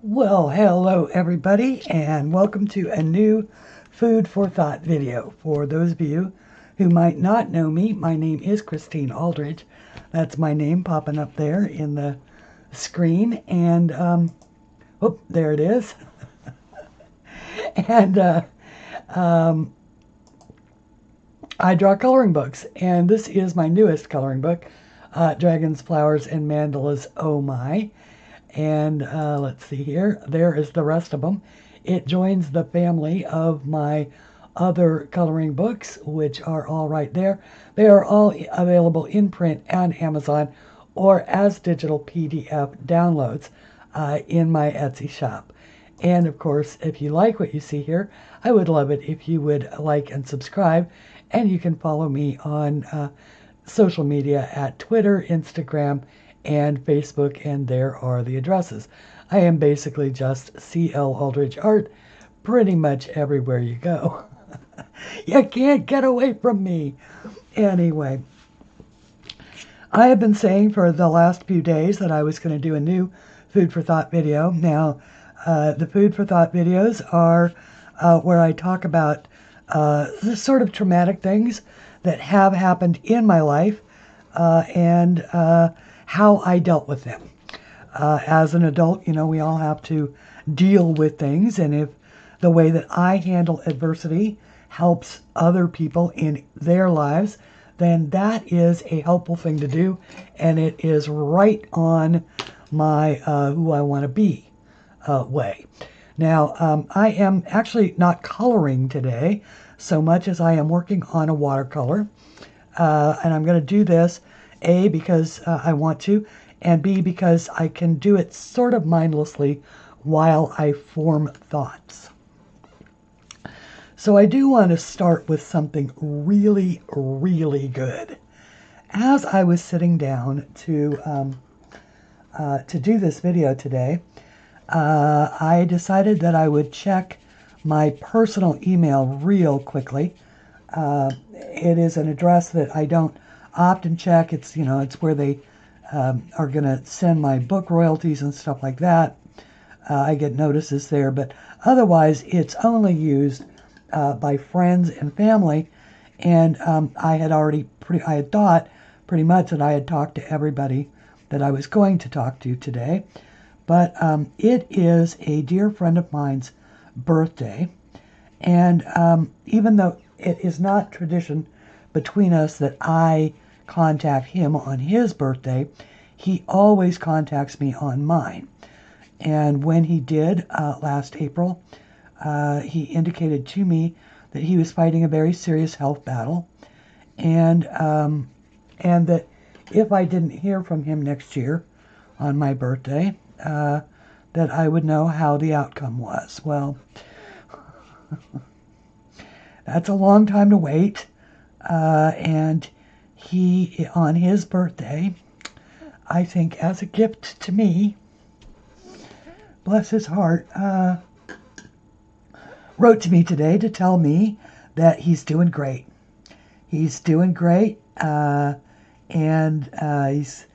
Well, hello everybody, and welcome to a new Food for Thought video. For those of you who might not know me, my name is CLAldridges. That's my name popping up there in the screen, and oh, there it is. And I draw coloring books, and this is my newest coloring book, Dragons, Flowers, and Mandalas, Oh My. And let's see here. There is the rest of them. It joins the family of my other coloring books, which are all right there. They are all available in print on Amazon or as digital PDF downloads in my Etsy shop. And of course, if you like what you see here, I would love it if you would like and subscribe. And you can follow me on social media at Twitter, Instagram, and Facebook, and there are the addresses. I am basically just CLAldridges Art pretty much everywhere you go. You can't get away from me. Anyway, I have been saying for the last few days that I was going to do a new Food for Thought video. Now, the Food for Thought videos are where I talk about the sort of traumatic things that have happened in my life and how I dealt with them. As an adult, we all have to deal with things, and if the way that I handle adversity helps other people in their lives, then that is a helpful thing to do, and it is right on my who I want to be way. Now, I am actually not coloring today so much as I am working on a watercolor, and I'm going to do this A, because I want to, and B, because I can do it sort of mindlessly while I form thoughts. So I do want to start with something really, really good. As I was sitting down to do this video today, I decided that I would check my personal email real quickly. It is an address that I don't often check. It's it's where they are going to send my book royalties and stuff like that. I get notices there, but otherwise it's only used by friends and family. And I had thought pretty much that I had talked to everybody that I was going to talk to today. But it is a dear friend of mine's birthday, and even though it is not tradition between us that I contact him on his birthday, he always contacts me on mine. And when he did last April, he indicated to me that he was fighting a very serious health battle, and that if I didn't hear from him next year on my birthday, that I would know how the outcome was. Well, that's a long time to wait, and he, on his birthday, I think as a gift to me, bless his heart, wrote to me today to tell me that he's doing great. He's doing great, and he's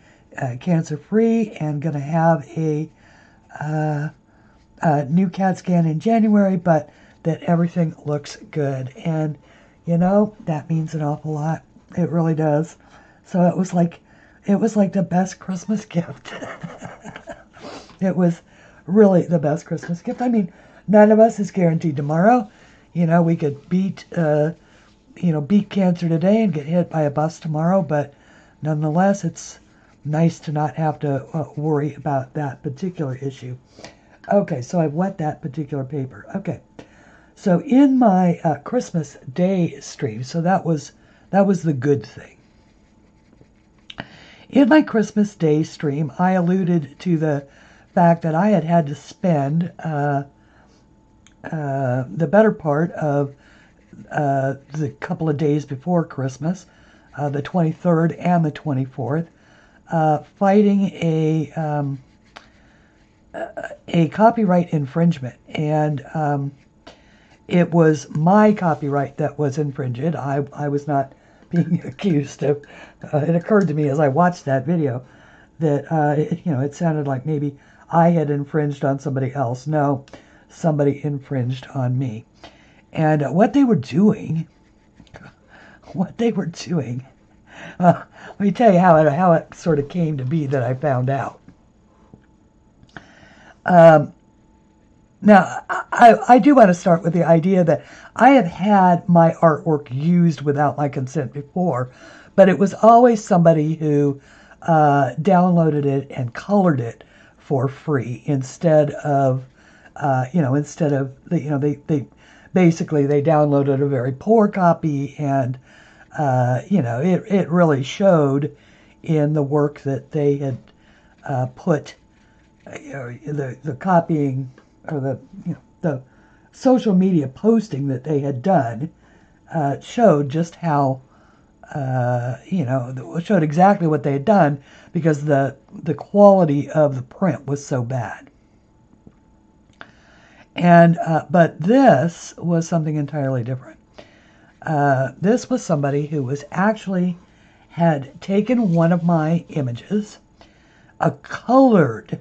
cancer-free and going to have a new CAT scan in January, but that everything looks good. And, that means an awful lot. It really does. So it was like the best Christmas gift. It was really the best Christmas gift. I mean, none of us is guaranteed tomorrow. We could beat cancer today and get hit by a bus tomorrow, but nonetheless, it's nice to not have to worry about that particular issue. Okay, so I've wet that particular paper. Okay, so in my Christmas Day stream, so that was the good thing. In my Christmas Day stream, I alluded to the fact that I had to spend the better part of the couple of days before Christmas, the 23rd and the 24th, fighting a copyright infringement, and it was my copyright that was infringed. I was not being accused of. It occurred to me as I watched that video that, it sounded like maybe I had infringed on somebody else. No, somebody infringed on me. And what they were doing, let me tell you how it sort of came to be that I found out. Now, I do want to start with the idea that I have had my artwork used without my consent before, but it was always somebody who downloaded it and colored it for free instead of, they basically they downloaded a very poor copy, and it really showed in the work that they had put, the copying, or the social media posting that they had done showed just how, showed exactly what they had done, because the quality of the print was so bad. And but this was something entirely different. This was somebody who was actually had taken one of my images, a colored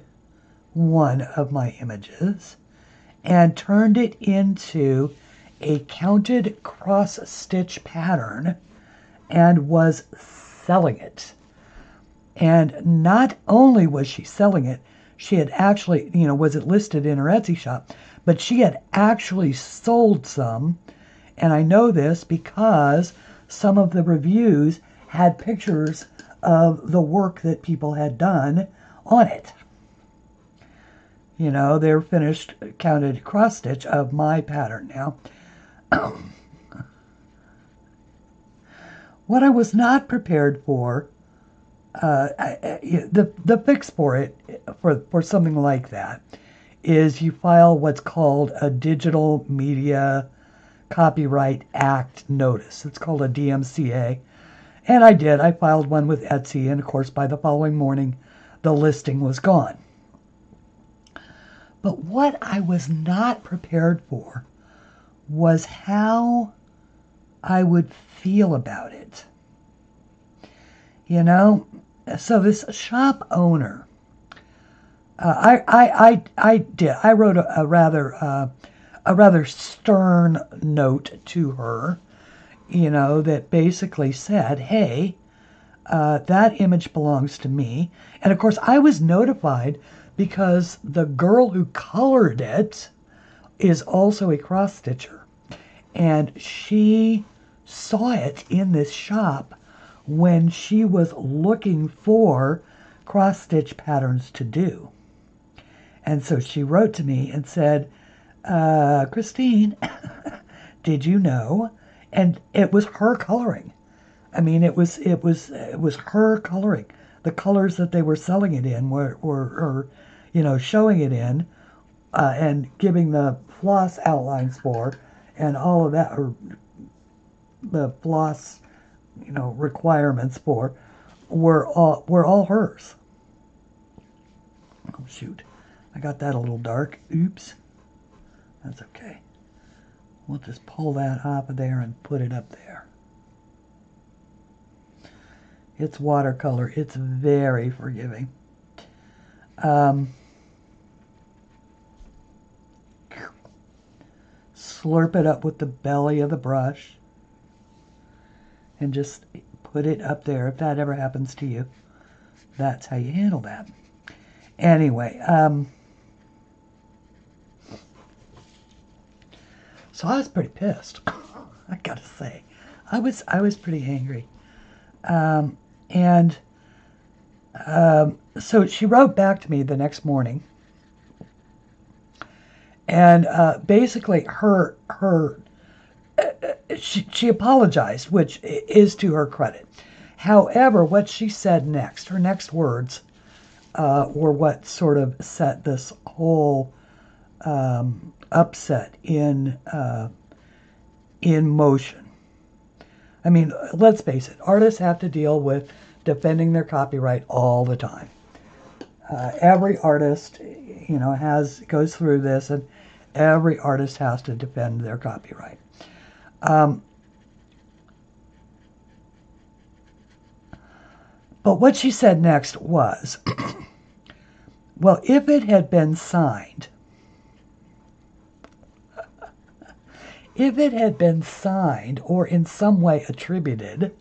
one of my images, and turned it into a counted cross-stitch pattern and was selling it. And not only was she selling it, she had actually, was it listed in her Etsy shop, but she had actually sold some. And I know this because some of the reviews had pictures of the work that people had done on it. Their finished counted cross stitch of my pattern. Now, what I was not prepared for, the fix for it, for something like that, is you file what's called a Digital Media Copyright Act notice. It's called a DMCA. And I did. I filed one with Etsy, and of course by the following morning the listing was gone. But what I was not prepared for was how I would feel about it. So this shop owner, I wrote a rather stern note to her, that basically said, hey, that image belongs to me. And of course I was notified because the girl who colored it is also a cross stitcher, and she saw it in this shop when she was looking for cross stitch patterns to do. And so she wrote to me and said, Christine, did you know? And it was her coloring. I mean, it was her coloring. The colors that they were selling it in were showing it in, and giving the floss outlines for, and all of that, or the floss, requirements for, were all hers. Oh shoot, I got that a little dark. Oops. That's okay. We'll just pull that off of there and put it up there. It's watercolor. It's very forgiving. Slurp it up with the belly of the brush and just put it up there. If that ever happens to you, that's how you handle that. Anyway, so I was pretty pissed. I gotta say, I was pretty angry. So she wrote back to me the next morning, and basically she apologized, which is to her credit. However, what she said next, her next words, were what sort of set this whole upset in motion. I mean, let's face it, artists have to deal with defending their copyright all the time. Every artist, goes through this, and every artist has to defend their copyright. But But what she said next was, well, if it had been signed, or in some way attributed,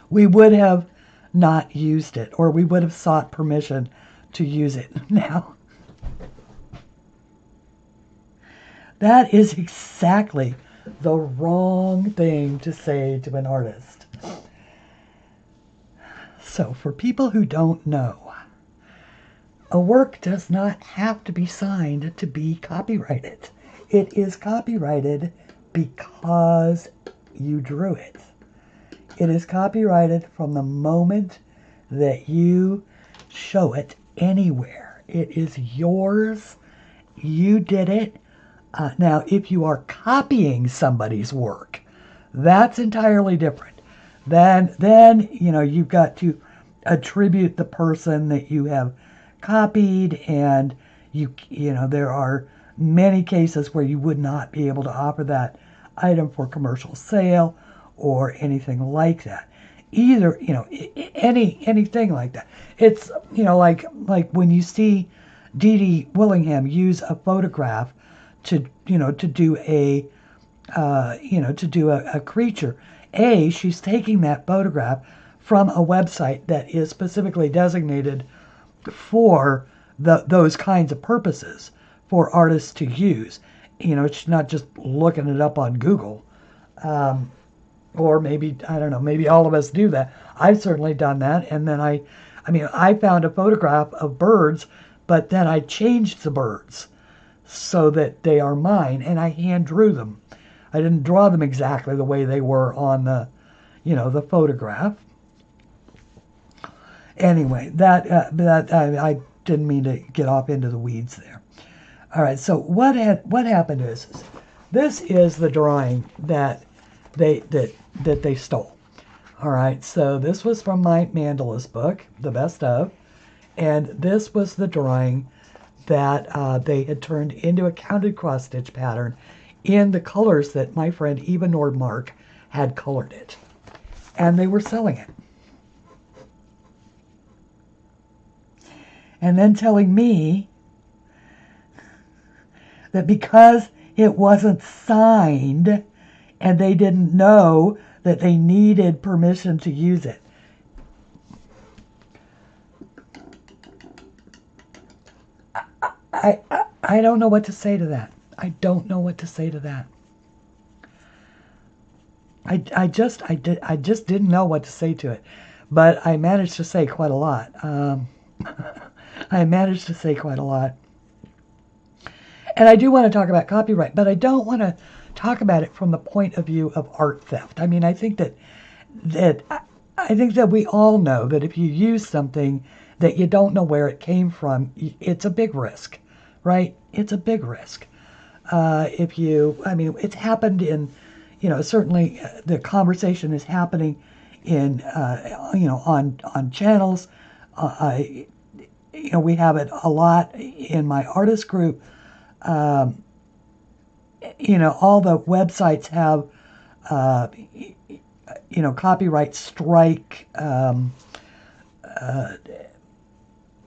we would have not used it, or we would have sought permission to use it. Now, that is exactly the wrong thing to say to an artist. So, for people who don't know, a work does not have to be signed to be copyrighted. It is copyrighted because you drew it. It is copyrighted from the moment that you show it anywhere. It is yours. You did it. Now, if you are copying somebody's work, that's entirely different. Then you've got to attribute the person that you have copied, and there are many cases where you would not be able to offer that item for commercial sale or anything like that. Either, anything like that. It's, like when you see Dee Dee Willingham use a photograph to do a creature. She's taking that photograph from a website that is specifically designated for those kinds of purposes for artists to use. She's not just looking it up on Google. Or maybe, I don't know, maybe all of us do that. I've certainly done that. And then I found a photograph of birds, but then I changed the birds so that they are mine, and I hand drew them. I didn't draw them exactly the way they were on the photograph. Anyway, I didn't mean to get off into the weeds there. All right, so what happened is, this is the drawing that they stole. All right, so this was from my mandalas book, the best of, and this was the drawing that they had turned into a counted cross stitch pattern in the colors that my friend Eva Nordmark had colored it, and they were selling it. And then telling me that because it wasn't signed and they didn't know that they needed permission to use it. I don't know what to say to that. I don't know what to say to that. I just didn't know what to say to it, but I managed to say quite a lot. I managed to say quite a lot. And I do want to talk about copyright, but I don't want to talk about it from the point of view of art theft. I mean, I think that we all know that if you use something that you don't know where it came from, it's a big risk, right? It's a big risk. It's happened in, certainly the conversation is happening in, on channels. We have it a lot in my artist group. All the websites have, copyright strike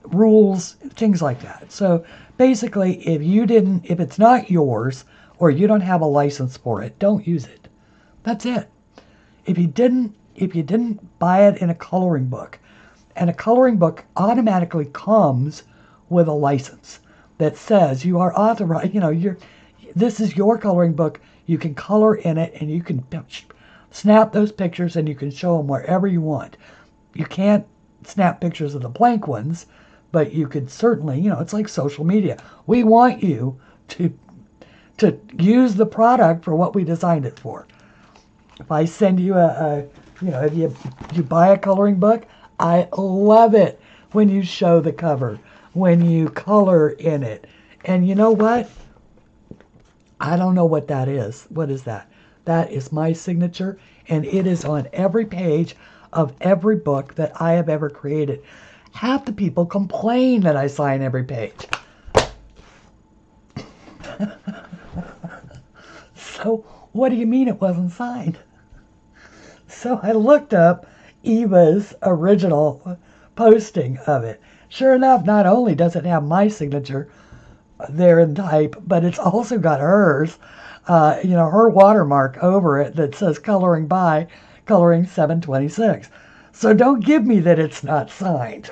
rules, things like that. So basically, if it's not yours or you don't have a license for it, don't use it. That's it. If you didn't buy it in a coloring book, and a coloring book automatically comes with a license that says you are authorized, this is your coloring book, you can color in it, and you can snap those pictures and you can show them wherever you want. You can't snap pictures of the blank ones, but you could certainly, it's like social media. We want you to use the product for what we designed it for. If I send you if you buy a coloring book, I love it when you show the cover, when you color in it. And you know what? I don't know what that is. What is that? That is my signature, and it is on every page of every book that I have ever created. Half the people complain that I sign every page. So what do you mean it wasn't signed? So I looked up, Eva's original posting of it. Sure enough, not only does it have my signature there in type, but it's also got hers, her watermark over it that says coloring by coloring 726. So don't give me that it's not signed.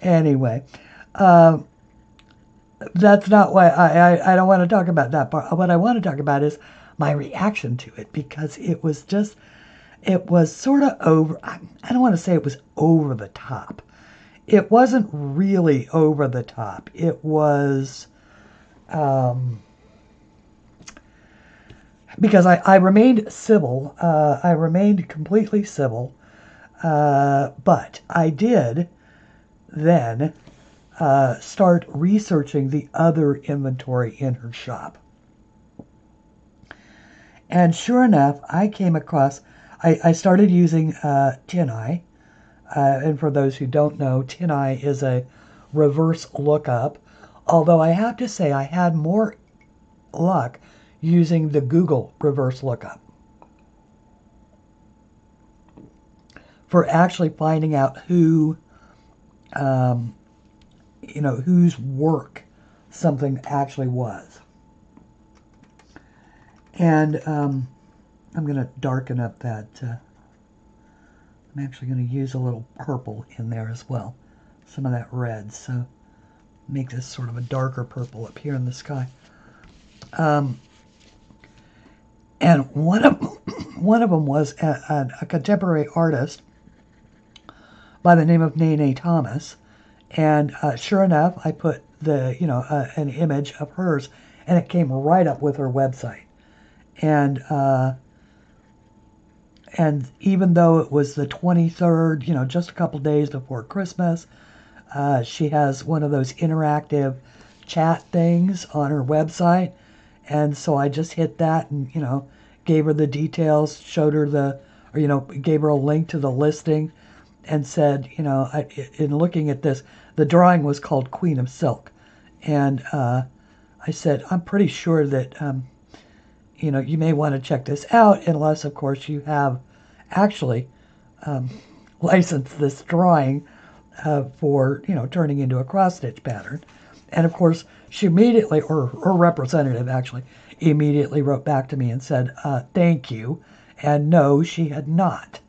Anyway, that's not why I don't want to talk about that part. What I want to talk about is my reaction to it, because it was sort of over. I don't want to say it was over the top. It wasn't really over the top. It was, because I remained civil. I remained completely civil. But I did then start researching the other inventory in her shop. And sure enough, I came across, I started using Tin Eye. And for those who don't know, Tin Eye is a reverse lookup. Although I have to say I had more luck using the Google reverse lookup for actually finding out who, whose work something actually was. And I'm going to darken up that. I'm actually going to use a little purple in there as well. Some of that red. So make this sort of a darker purple up here in the sky. And one of them was a contemporary artist by the name of Nene Thomas. And sure enough, I put an image of hers, and it came right up with her website. And even though it was the 23rd, just a couple days before Christmas, she has one of those interactive chat things on her website. And so I just hit that and, gave her the details, showed her gave her a link to the listing and said, in looking at this, the drawing was called Queen of Silk. And I said, I'm pretty sure that, you may want to check this out, unless, of course, you have actually licensed this drawing for, turning into a cross-stitch pattern. And, of course, she immediately, or her representative actually, immediately wrote back to me and said, thank you. And no, she had not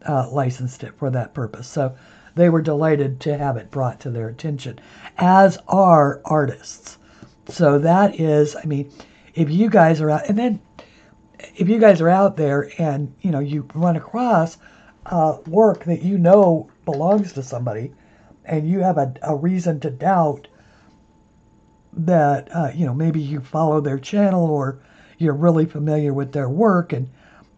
licensed it for that purpose. So they were delighted to have it brought to their attention, as are artists. So that is, if you guys are out, and then if you guys are out there and, you run across work that belongs to somebody, and you have a reason to doubt that, maybe you follow their channel or you're really familiar with their work,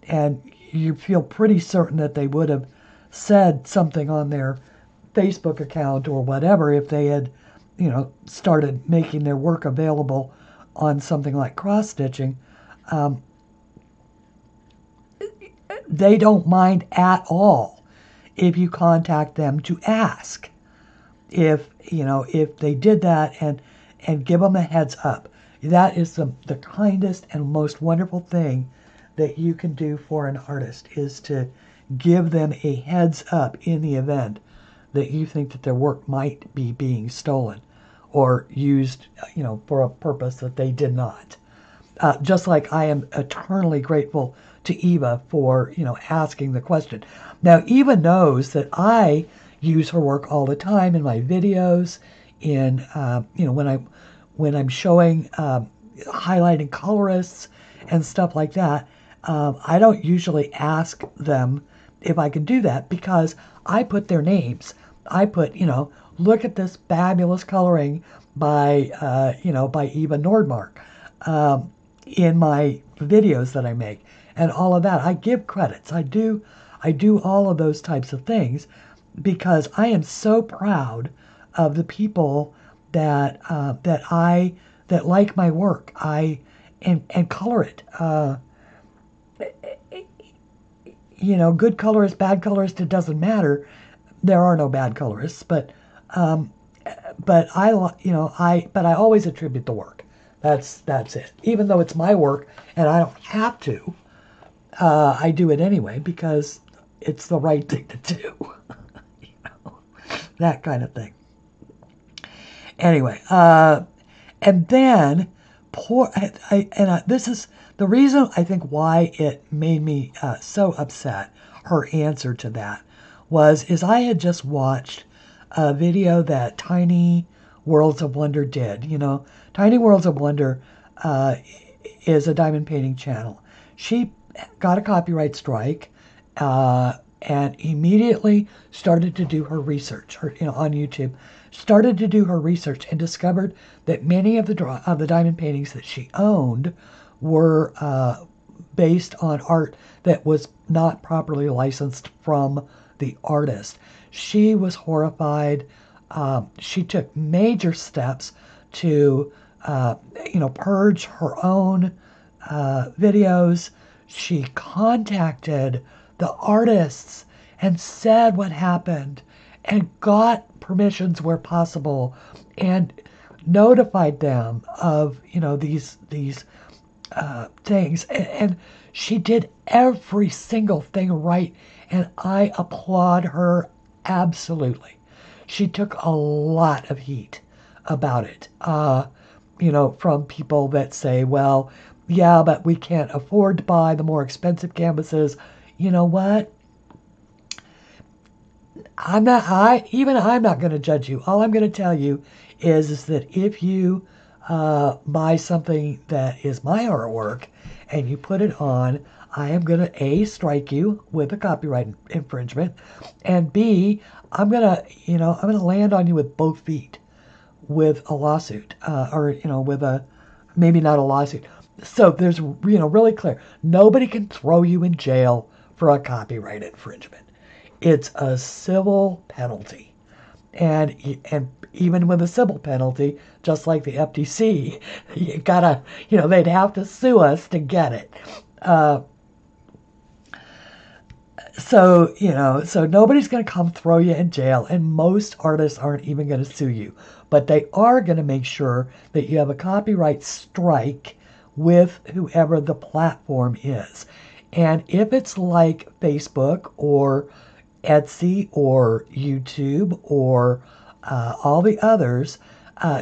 and you feel pretty certain that they would have said something on their Facebook account or whatever if they had, started making their work available on something like cross-stitching. They don't mind at all if you contact them to ask if they did that, and give them a heads up. That is the kindest and most wonderful thing that you can do for an artist, is to give them a heads up in the event that you think that their work might be being stolen or used, for a purpose that they did not. Just like I am eternally grateful to Eva for, asking the question. Now, Eva knows that I use her work all the time in my videos, in, when I'm showing, highlighting colorists and stuff like that. I don't usually ask them if I can do that, because I put their names. I put, look at this fabulous coloring by Eva Nordmark in my videos that I make, and all of that. I give credits. I do all of those types of things, because I am so proud of the people that like my work. And color it. Good colorist, bad colorist, it doesn't matter. There are no bad colorists, but I always attribute the work. That's it. Even though it's my work and I don't have to, I do it anyway because it's the right thing to do. You know, that kind of thing. Anyway, and then this is the reason I think why it made me so upset. Her answer to that is I had just watched a video that Tiny Worlds of Wonder did. You know, Tiny Worlds of Wonder is a diamond painting channel. She got a copyright strike and immediately started to do her research. On YouTube, started to do her research and discovered that many of the diamond paintings that she owned were based on art that was not properly licensed from the artist. She was horrified. She took major steps to, purge her own videos. She contacted the artists and said what happened and got permissions where possible and notified them of these things, and she did every single thing right, and I applaud her absolutely. She took a lot of heat about it, from people that say, well, yeah, but we can't afford to buy the more expensive canvases. You know what? I'm not going to judge you. All I'm going to tell you is that if you buy something that is my artwork and you put it on, I am going to A, strike you with a copyright infringement, and B, I'm going to land on you with both feet with a lawsuit, or with a, maybe not a lawsuit. So there's really clear. Nobody can throw you in jail for a copyright infringement. It's a civil penalty. And even with a civil penalty, just like the FTC, you gotta, they'd have to sue us to get it. So nobody's going to come throw you in jail, and most artists aren't even going to sue you. But they are going to make sure that you have a copyright strike with whoever the platform is. And if it's like Facebook or Etsy or YouTube or all the others,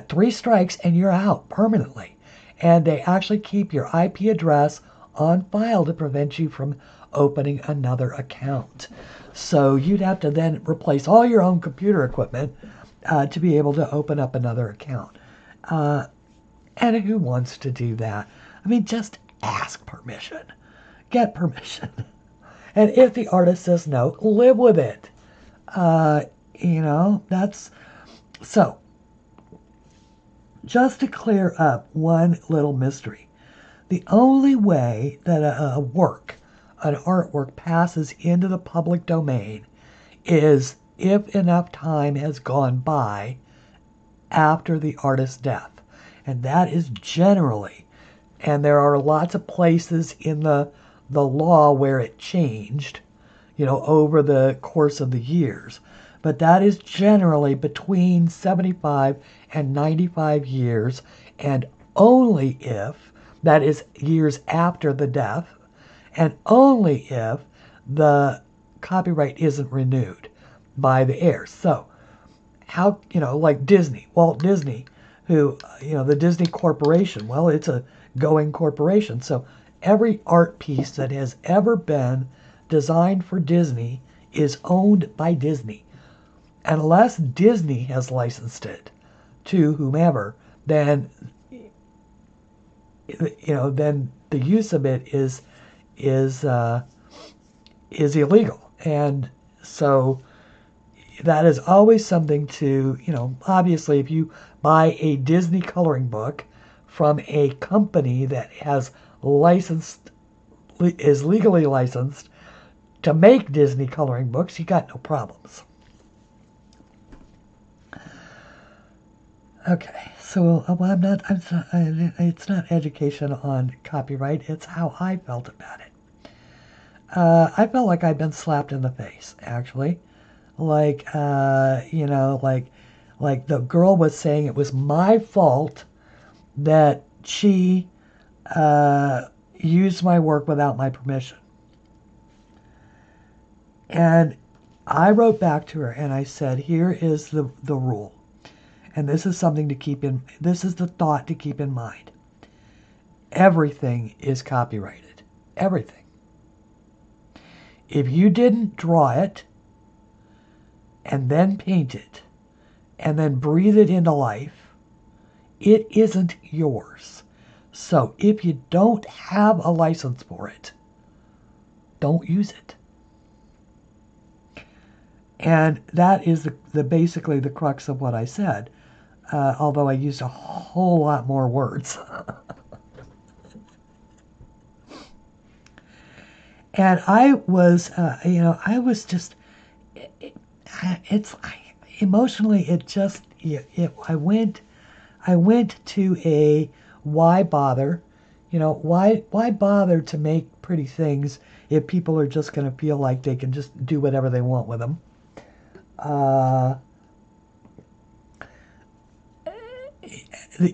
3 strikes and you're out permanently. And they actually keep your IP address on file to prevent you from opening another account. So you'd have to then replace all your own computer equipment to be able to open up another account. And who wants to do that? I mean, just ask permission. Get permission. And if the artist says no, live with it. That's... So, just to clear up one little mystery. The only way that an artwork passes into the public domain is if enough time has gone by after the artist's death. And that is generally, and there are lots of places in the law where it changed, over the course of the years. But that is generally between 75 and 95 years, and only if, that is years after the death, and only if the copyright isn't renewed by the heirs. So, how, like Walt Disney, who, the Disney Corporation, well, it's a going corporation. So every art piece that has ever been designed for Disney is owned by Disney. Unless Disney has licensed it to whomever, then then the use of it is illegal. And so that is always something to, obviously if you buy a Disney coloring book from a company that is legally licensed to make Disney coloring books, you got no problems. Okay, so it's not education on copyright, it's how I felt about it. I felt like I'd been slapped in the face, actually. Like, like the girl was saying it was my fault that she used my work without my permission. And I wrote back to her and I said, here is the rule. And this is something to keep in, this is the thought to keep in mind. Everything is copyrighted. Everything. If you didn't draw it and then paint it and then breathe it into life, it isn't yours. So if you don't have a license for it, don't use it. And that is the basically the crux of what I said, although I used a whole lot more words. And I was, I was just, emotionally, it just, I went to a why bother, why bother to make pretty things if people are just going to feel like they can just do whatever they want with them.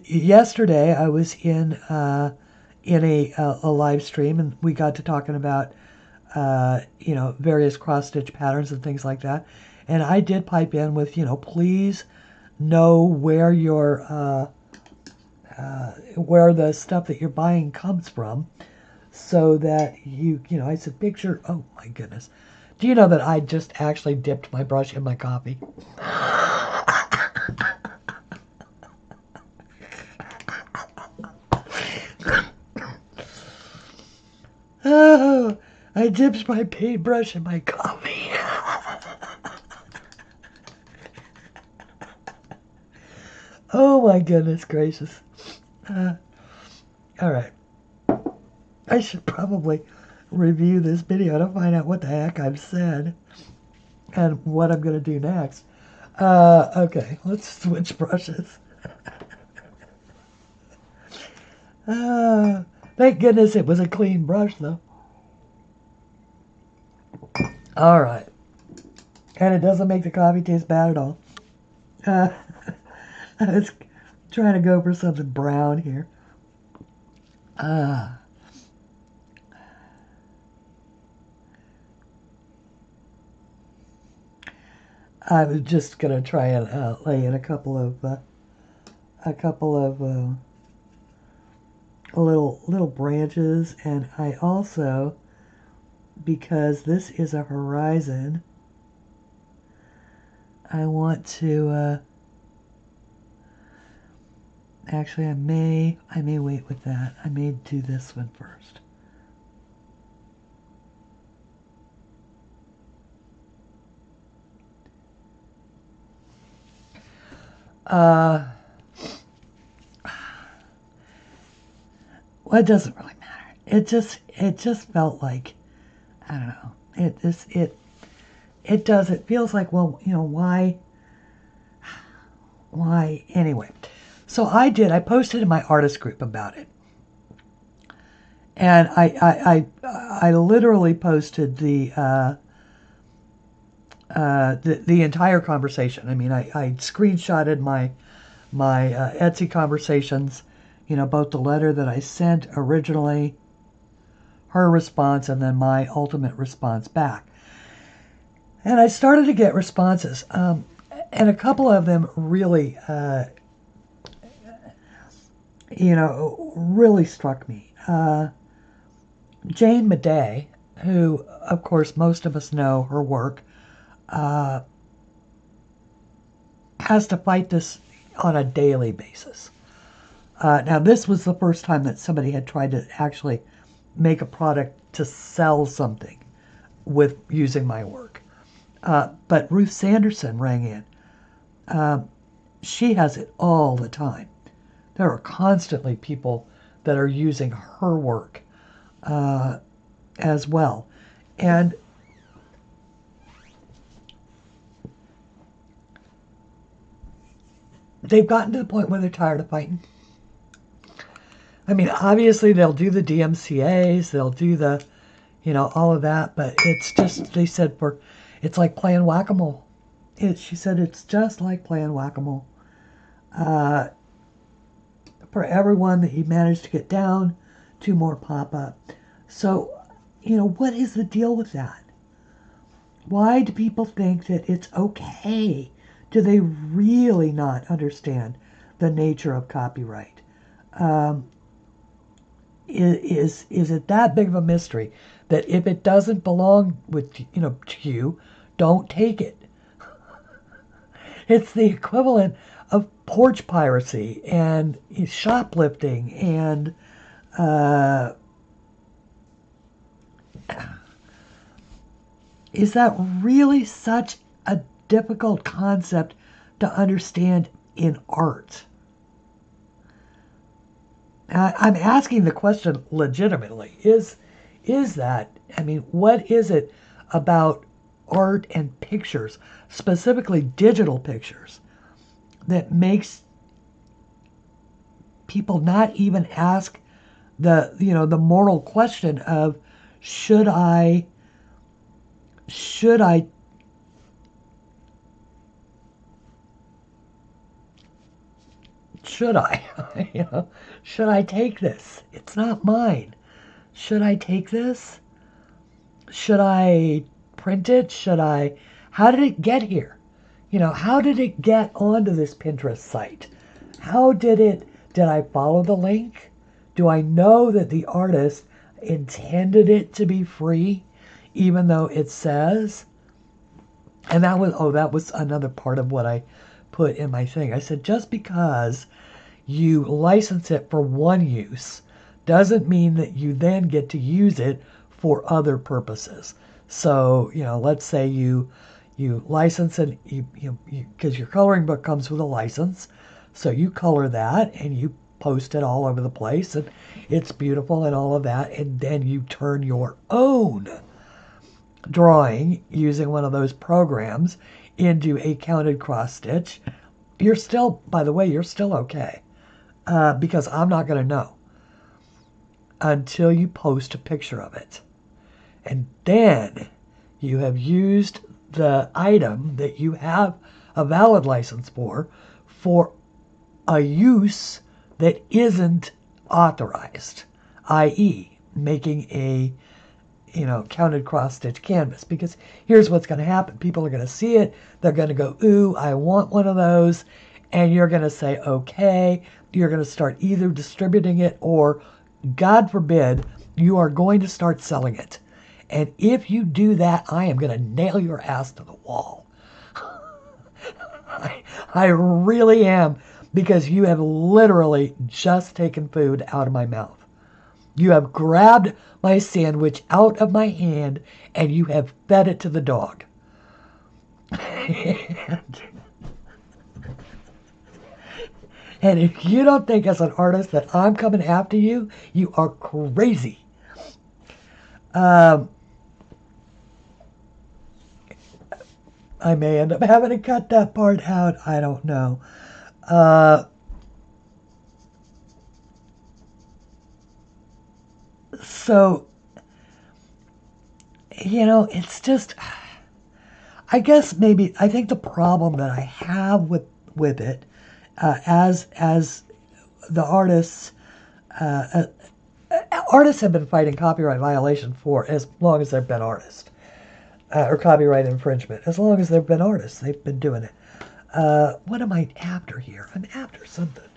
Yesterday I was in a live stream, and we got to talking about various cross stitch patterns and things like that. And I did pipe in with, please know where your where the stuff that you're buying comes from, so that I said, picture. Oh my goodness, do you know that I just actually dipped my brush in my coffee? Oh, I dipped my paintbrush in my coffee. Oh my goodness gracious. Alright. I should probably review this video to find out what the heck I've said and what I'm going to do next. Okay, let's switch brushes. Thank goodness it was a clean brush, though. Alright. And it doesn't make the coffee taste bad at all. I was trying to go for something brown here. I was just gonna try and lay in a couple of little branches, and I also, because this is a horizon, I want to actually I may wait with that. I may do this one first. Well, it doesn't really matter. It just felt like, I don't know. It does. It feels like, well, why anyway. So I posted in my artist group about it. And I literally posted the entire conversation. I mean, I screenshotted my Etsy conversations, both the letter that I sent originally, her response, and then my ultimate response back. And I started to get responses, and a couple of them really, really struck me. Jane Madej, who, of course, most of us know her work, has to fight this on a daily basis. Now, this was the first time that somebody had tried to actually make a product to sell something with using my work. But Ruth Sanderson rang in. She has it all the time. There are constantly people that are using her work as well. And they've gotten to the point where they're tired of fighting. I mean, obviously they'll do the DMCAs, they'll do the, all of that, but it's just, they said, it's like playing whack-a-mole. She said it's just like playing whack-a-mole. For everyone that you managed to get down, 2 more pop up. So, what is the deal with that? Why do people think that it's okay? Do they really not understand the nature of copyright? Um, is it that big of a mystery that if it doesn't belong with to you, don't take it? It's the equivalent of porch piracy and shoplifting and uh, is that really such a difficult concept to understand in art? I'm asking the question legitimately. Is that? I mean, what is it about art and pictures, specifically digital pictures, that makes people not even ask the moral question of should I should I should I should I take this? It's not mine. Should I take this? Should I print it? Should I? How did it get here? How did it get onto this Pinterest site? How did it? Did I follow the link? Do I know that the artist intended it to be free, even though it says? And that was another part of what I put in my thing. I said just because you license it for one use doesn't mean that you then get to use it for other purposes. So, let's say you license it because your coloring book comes with a license. So you color that and you post it all over the place and it's beautiful and all of that, and then you turn your own drawing using one of those programs into a counted cross stitch. You're still, by the way, you're still okay. Because I'm not going to know until you post a picture of it. And then you have used the item that you have a valid license for a use that isn't authorized, i.e., making a counted cross stitch canvas. Because here's what's going to happen: people are going to see it, they're going to go, ooh, I want one of those, and you're going to say, okay. You're going to start either distributing it or, God forbid, you are going to start selling it. And if you do that, I am going to nail your ass to the wall. I really am, because you have literally just taken food out of my mouth. You have grabbed my sandwich out of my hand and you have fed it to the dog. And if you don't think as an artist that I'm coming after you, you are crazy. I may end up having to cut that part out. I don't know. So, it's just, I guess maybe, I think the problem that I have with it, as the artists have been fighting copyright violation for as long as they've been artists, or copyright infringement. As long as they've been artists, they've been doing it. What am I after here? I'm after something.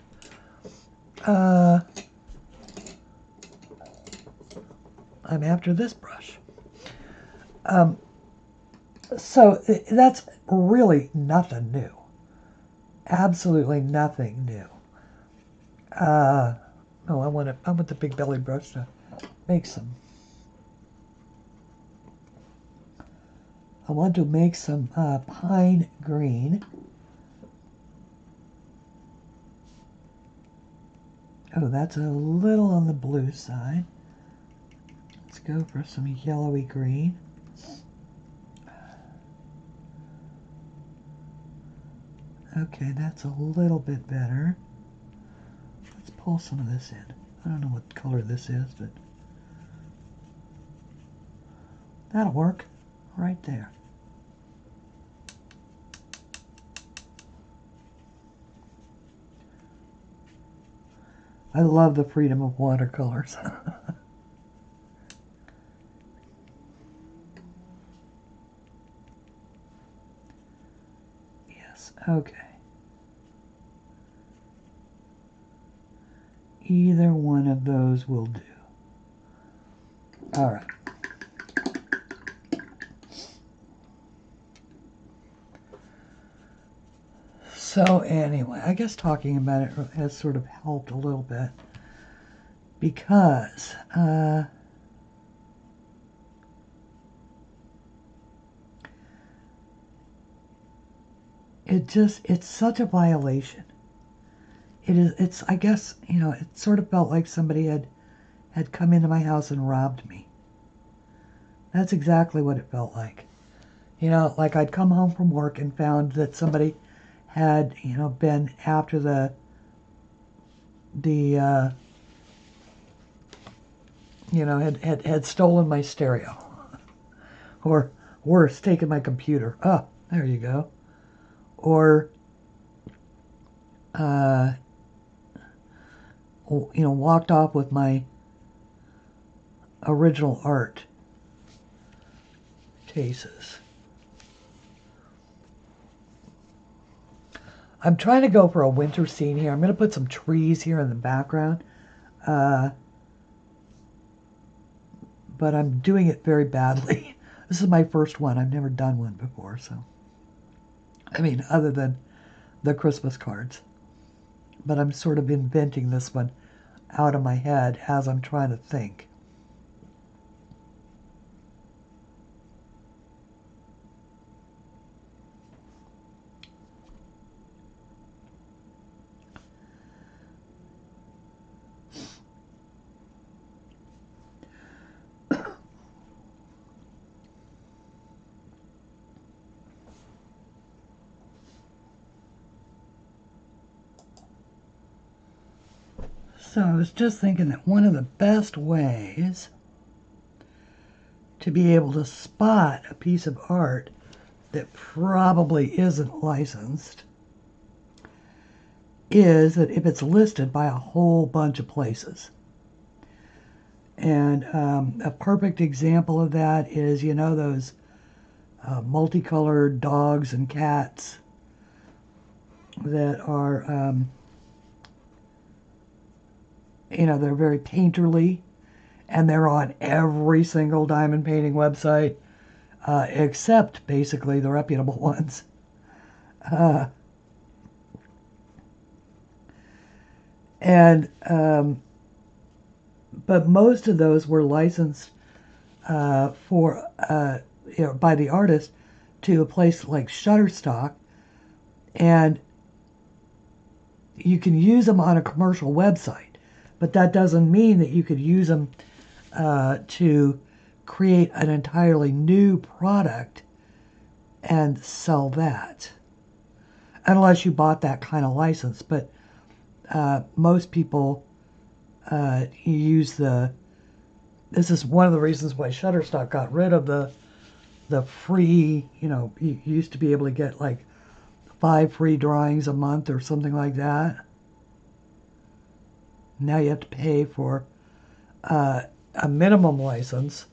I'm after this brush. So that's really nothing new. Absolutely nothing new. No, I want the big belly brush to make some. I want to make some pine green. Oh, that's a little on the blue side. Let's go for some yellowy green. Okay, that's a little bit better. Let's pull some of this in. I don't know what color this is, but that'll work right there. I love the freedom of watercolors. this. Okay. Either one of those will do. All right. So anyway, I guess talking about it has sort of helped a little bit because it's such a violation. It's I guess, it sort of felt like somebody had come into my house and robbed me. That's exactly what it felt like. Like I'd come home from work and found that somebody had, been after the had stolen my stereo. Or worse, taken my computer. Oh, there you go. Or, walked off with my original art cases. I'm trying to go for a winter scene here. I'm going to put some trees here in the background. But I'm doing it very badly. This is my first one. I've never done one before, so. I mean, other than the Christmas cards. But I'm sort of inventing this one out of my head as I'm trying to think. So I was just thinking that one of the best ways to be able to spot a piece of art that probably isn't licensed is that if it's listed by a whole bunch of places. And a perfect example of that is, those multicolored dogs and cats that are, they're very painterly, and they're on every single diamond painting website, except basically the reputable ones. But most of those were licensed for by the artist to a place like Shutterstock, and you can use them on a commercial website, but that doesn't mean that you could use them to create an entirely new product and sell that, unless you bought that kind of license. But most people use this is one of the reasons why Shutterstock got rid of the free, you used to be able to get like 5 free drawings a month or something like that. Now you have to pay for a minimum license,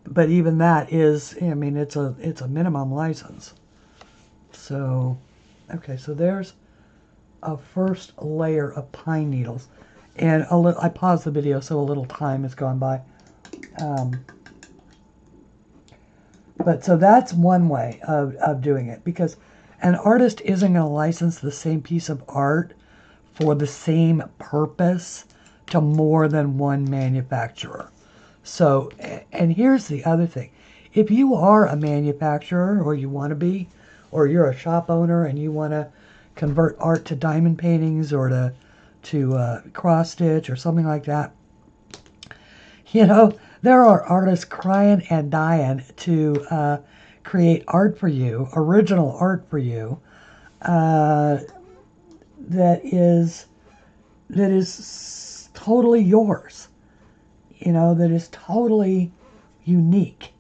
but even that is, it's a minimum license. So, okay, so there's a first layer of pine needles. And I paused the video so a little time has gone by. But so that's one way of doing it, because an artist isn't going to license the same piece of art for the same purpose to more than one manufacturer. So, and here's the other thing. If you are a manufacturer, or you want to be, or you're a shop owner and you want to convert art to diamond paintings or to cross stitch or something like that, there are artists crying and dying to create art for you, original art for you, that is totally yours, that is totally unique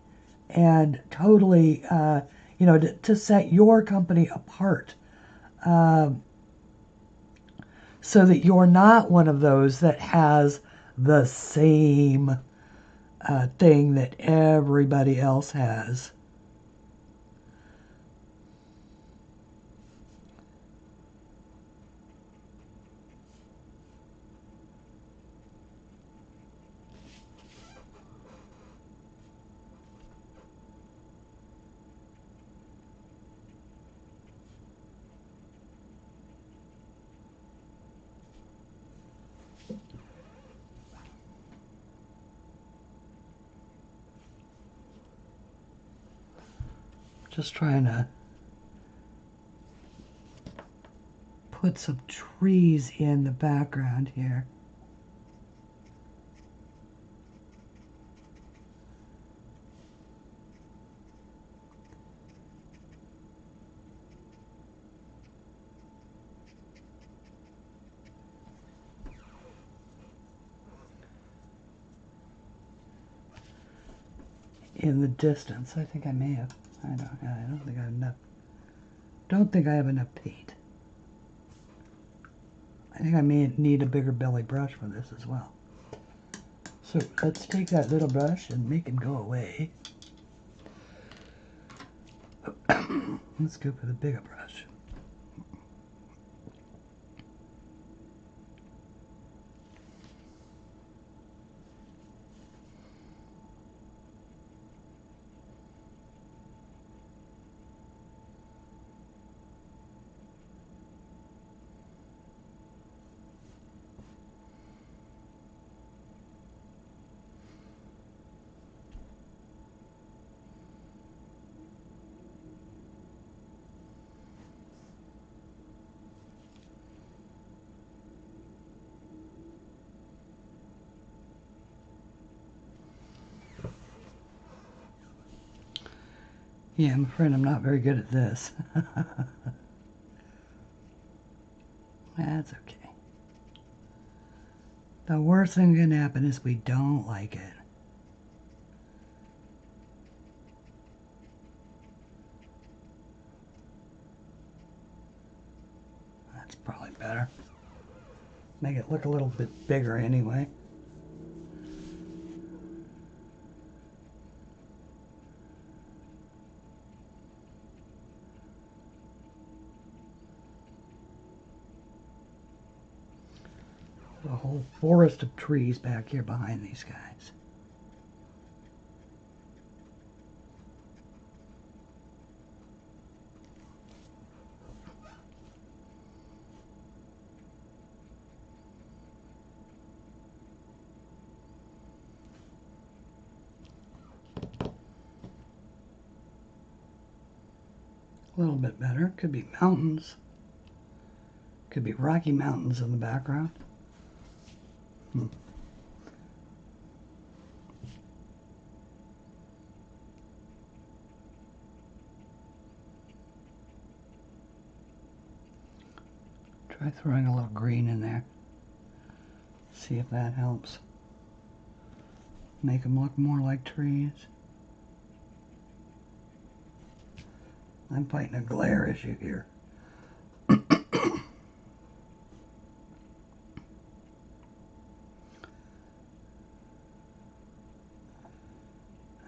and totally, to set your company apart, so that you're not one of those that has the same thing that everybody else has. Just trying to put some trees in the background here. In the distance, I think I may have. I don't think I have enough. Don't think I have enough paint. I think I may need a bigger belly brush for this as well. So let's take that little brush and make him go away. Let's go for the bigger brush. Yeah, I'm afraid I'm not very good at this. That's okay. The worst thing that can happen is we don't like it. That's probably better. Make it look a little bit bigger anyway. A whole forest of trees back here behind these guys. A little bit better. Could be mountains. Could be Rocky Mountains in the background. Try throwing a little green in there. See if that helps. Make them look more like trees. I'm fighting a glare issue here.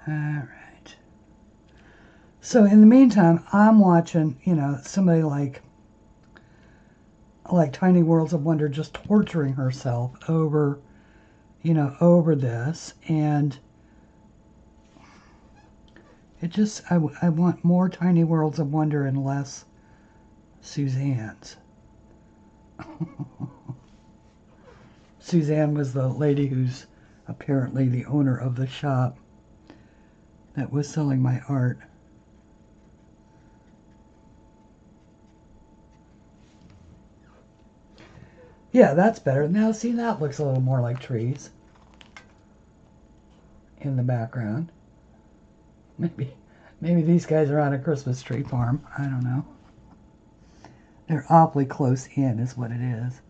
Alright. So in the meantime, I'm watching, somebody like Tiny Worlds of Wonder just torturing herself over, over this. And it just, I want more Tiny Worlds of Wonder and less Suzanne's. Suzanne was the lady who's apparently the owner of the shop that was selling my art. Yeah, that's better. Now, see, that looks a little more like trees in the background. Maybe these guys are on a Christmas tree farm. I don't know. They're awfully close in is what it is.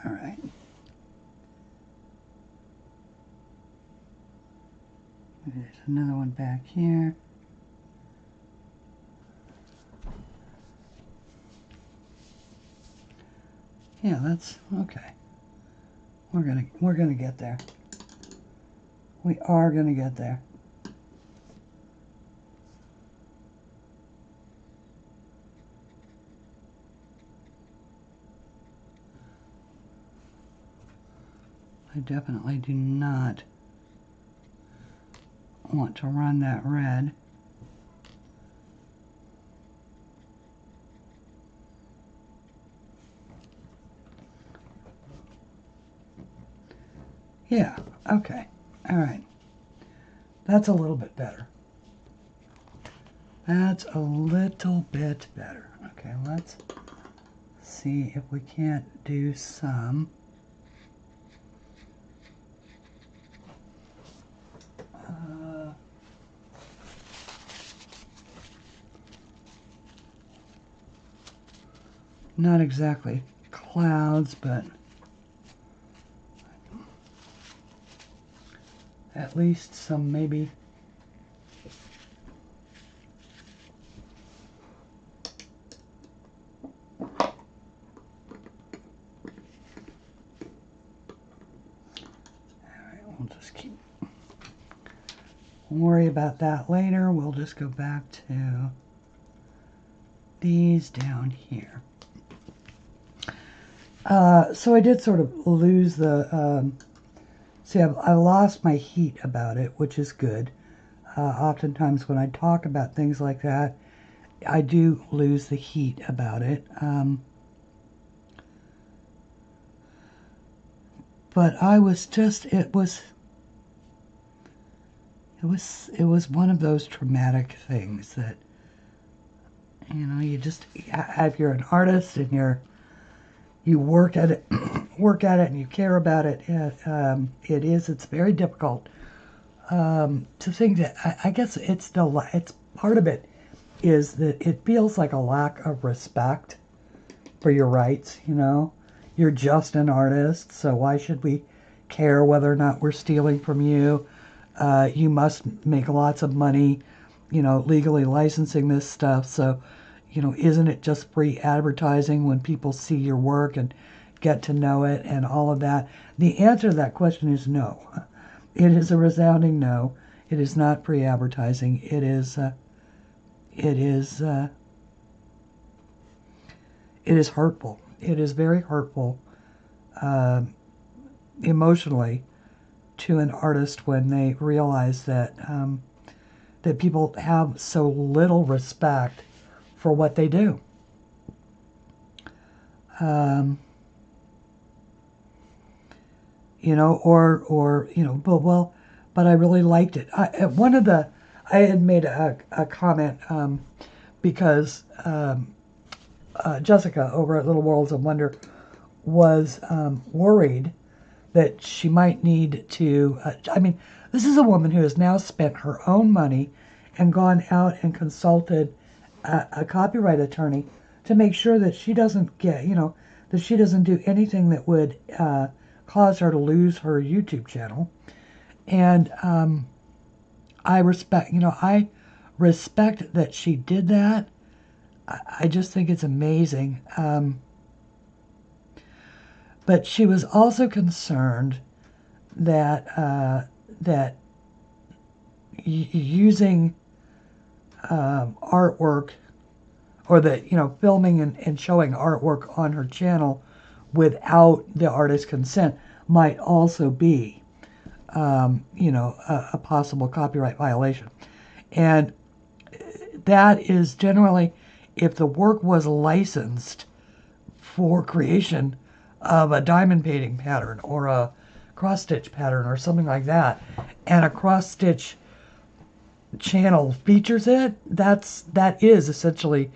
All right. There's another one back here. Yeah, that's okay. We're gonna get there. We are gonna get there. definitely do not want to run that red. Yeah, okay, all right. That's a little bit better. That's a little bit better. Okay, let's see if we can't do some. Not exactly clouds, but at least some maybe. We'll just keep, we'll worry about that later. We'll just go back to these down here. So I did sort of lose the, see, I lost my heat about it, which is good. Oftentimes when I talk about things like that, I do lose the heat about it. But I was just, it was one of those traumatic things that, you know, you just, if you're an artist and you work at it, and you care about it, it's very difficult to think that, I guess it's part of it is that it feels like a lack of respect for your rights, you know. You're just an artist, so why should we care whether or not we're stealing from you? You must make lots of money, you know, legally licensing this stuff. So, you know, isn't it just free advertising when people see your work and get to know it and all of that? The answer to that question is no. It is a resounding no. It is not free advertising. It is hurtful. It is very hurtful emotionally to an artist when they realize that that people have so little respect for what they do. You know, or you know, but I really liked it. I had made a comment because Jessica over at Little Worlds of Wonder was worried that she might need to, I mean, this is a woman who has now spent her own money and gone out and consulted a copyright attorney to make sure that she doesn't get, you know, that she doesn't do anything that would cause her to lose her YouTube channel. And I respect that she did that. I just think it's amazing. But she was also concerned that using artwork, or that, you know, filming and showing artwork on her channel without the artist's consent might also be, you know, a possible copyright violation. And that is generally, if the work was licensed for creation of a diamond painting pattern or a cross stitch pattern or something like that, and a cross stitch channel features it, that is essentially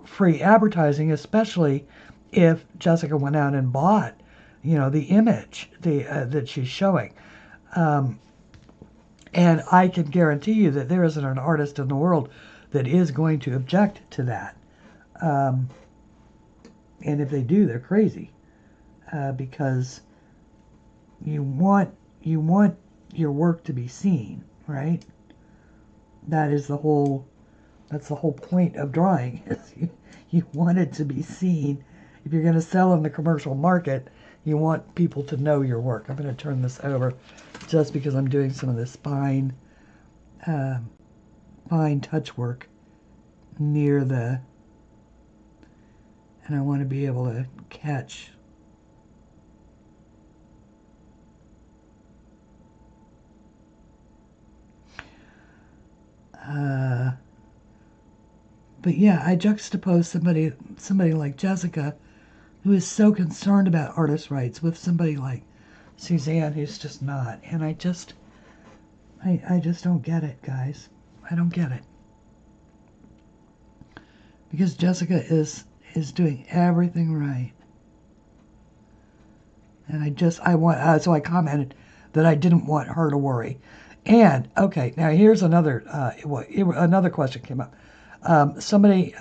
free advertising, especially if Jessica went out and bought, you know, the image that she's showing. And I can guarantee you that there isn't an artist in the world that is going to object to that. And if they do, they're crazy. Because you want your work to be seen, right? That's the whole point of drawing. Is you want it to be seen. If you're going to sell in the commercial market, you want people to know your work. I'm going to turn this over just because I'm doing some of this fine touch work near the, and I want to be able to catch But yeah, I juxtapose somebody like Jessica, who is so concerned about artist rights, with somebody like Suzanne, who's just not. And I just don't get it, guys. I don't get it. Because Jessica is doing everything right. And so I commented that I didn't want her to worry. And, okay, now here's another question came up. Somebody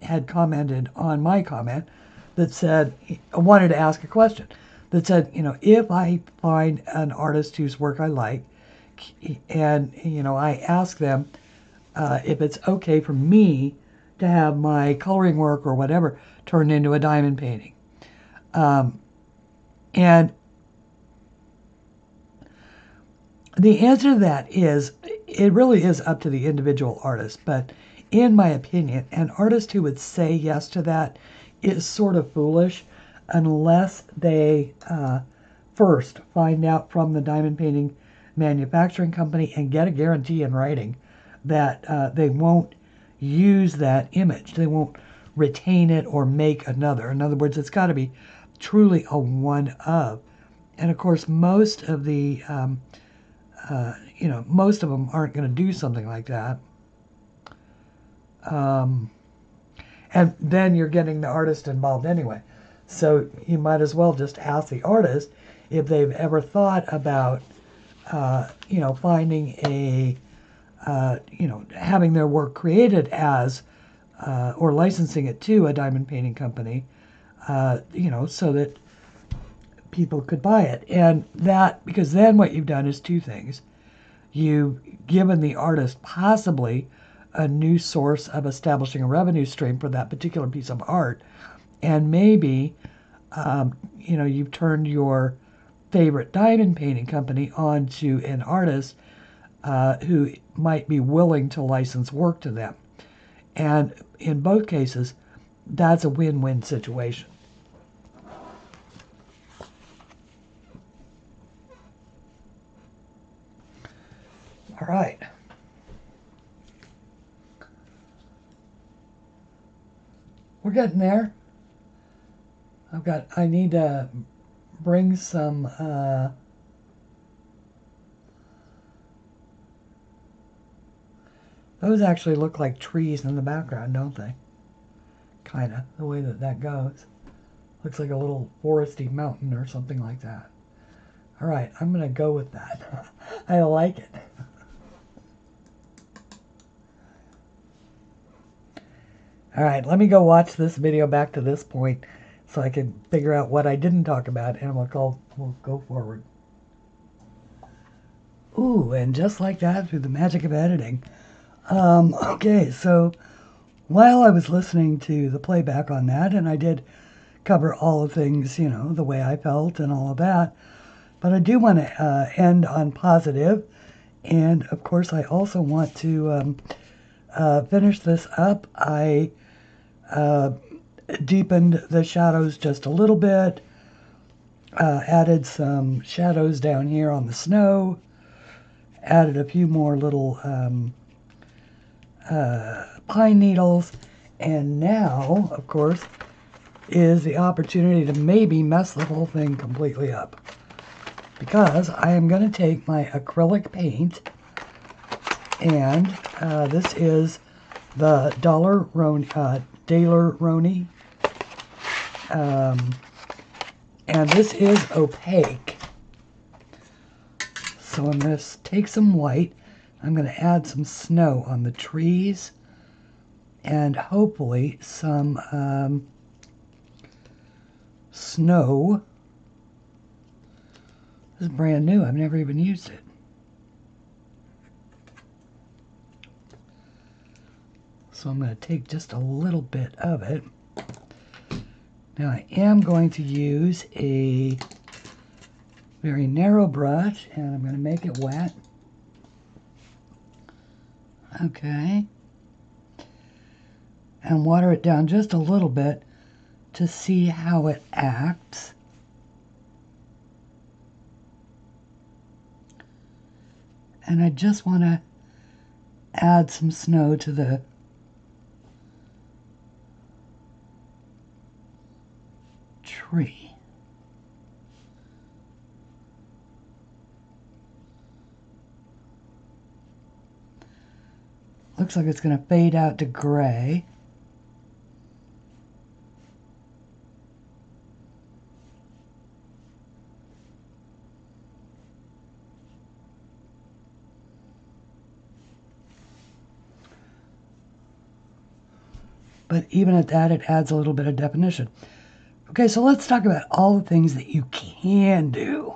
had commented on my comment that said, wanted to ask a question, that said, if I find an artist whose work I like, and, I ask them if it's okay for me to have my coloring work or whatever turned into a diamond painting. And the answer to that is, it really is up to the individual artist. But in my opinion, an artist who would say yes to that is sort of foolish unless they first find out from the diamond painting manufacturing company and get a guarantee in writing that they won't use that image. They won't retain it or make another. In other words, it's got to be truly a one of. And of course, most of the most of them aren't going to do something like that. And then you're getting the artist involved anyway. So you might as well just ask the artist if they've ever thought about, finding a, having their work created as, or licensing it to a diamond painting company, so that people could buy it. And that, because then what you've done is two things. You've given the artist possibly a new source of establishing a revenue stream for that particular piece of art. And maybe, you've turned your favorite diamond painting company onto an artist who might be willing to license work to them. And in both cases, that's a win-win situation. All right. We're getting there. I need to bring some, those actually look like trees in the background, don't they? Kind of, the way that goes. Looks like a little foresty mountain or something like that. All right, I'm going to go with that. I like it. All right, let me go watch this video back to this point so I can figure out what I didn't talk about, and we'll go forward. Ooh, and just like that, through the magic of editing. Okay, so while I was listening to the playback on that, and I did cover all the things, the way I felt and all of that, but I do want to end on positive, and of course I also want to finish this up. I deepened the shadows just a little bit, added some shadows down here on the snow, added a few more little pine needles, and now, of course, is the opportunity to maybe mess the whole thing completely up. Because I am going to take my acrylic paint, and this is the Daler-Rowney, and this is opaque. So I'm going to take some white, I'm going to add some snow on the trees, and hopefully some snow. This is brand new, I've never even used it. So I'm going to take just a little bit of it. Now I am going to use a very narrow brush, and I'm going to make it wet. Okay. And water it down just a little bit to see how it acts. And I just want to add some snow to the tree. Looks like it's going to fade out to gray. But even at that, it adds a little bit of definition. Okay, so let's talk about all the things that you can do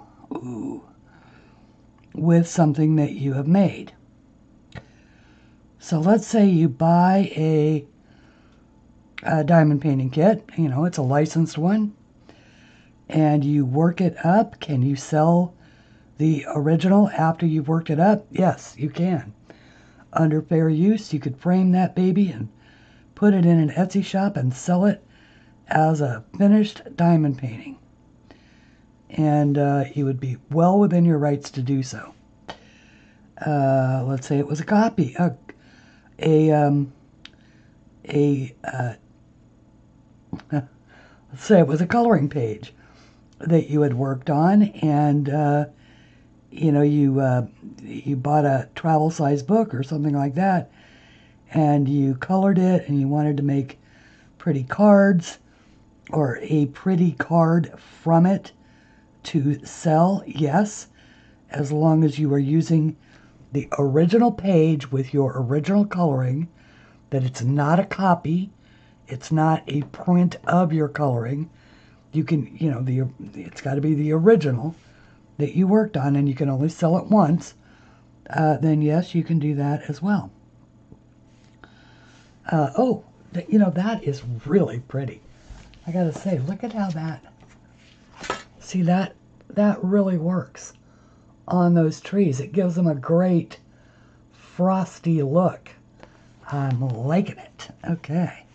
with something that you have made. So let's say you buy a diamond painting kit. You know, it's a licensed one. And you work it up. Can you sell the original after you've worked it up? Yes, you can. Under fair use, you could frame that baby and put it in an Etsy shop and sell it as a finished diamond painting. And you would be well within your rights to do so. Let's say it was a copy, let's say it was a coloring page that you had worked on, and you know, you bought a travel size book or something like that, and you colored it, and you wanted to make pretty cards or a pretty card from it to sell. Yes, as long as you are using the original page with your original coloring, that it's not a copy, it's not a print of your coloring. You can, you know, it's got to be the original that you worked on, and you can only sell it once. Then yes, you can do that as well. You know, that is really pretty. I gotta say, look at how see that really works on those trees. It gives them a great frosty look. I'm liking it. Okay.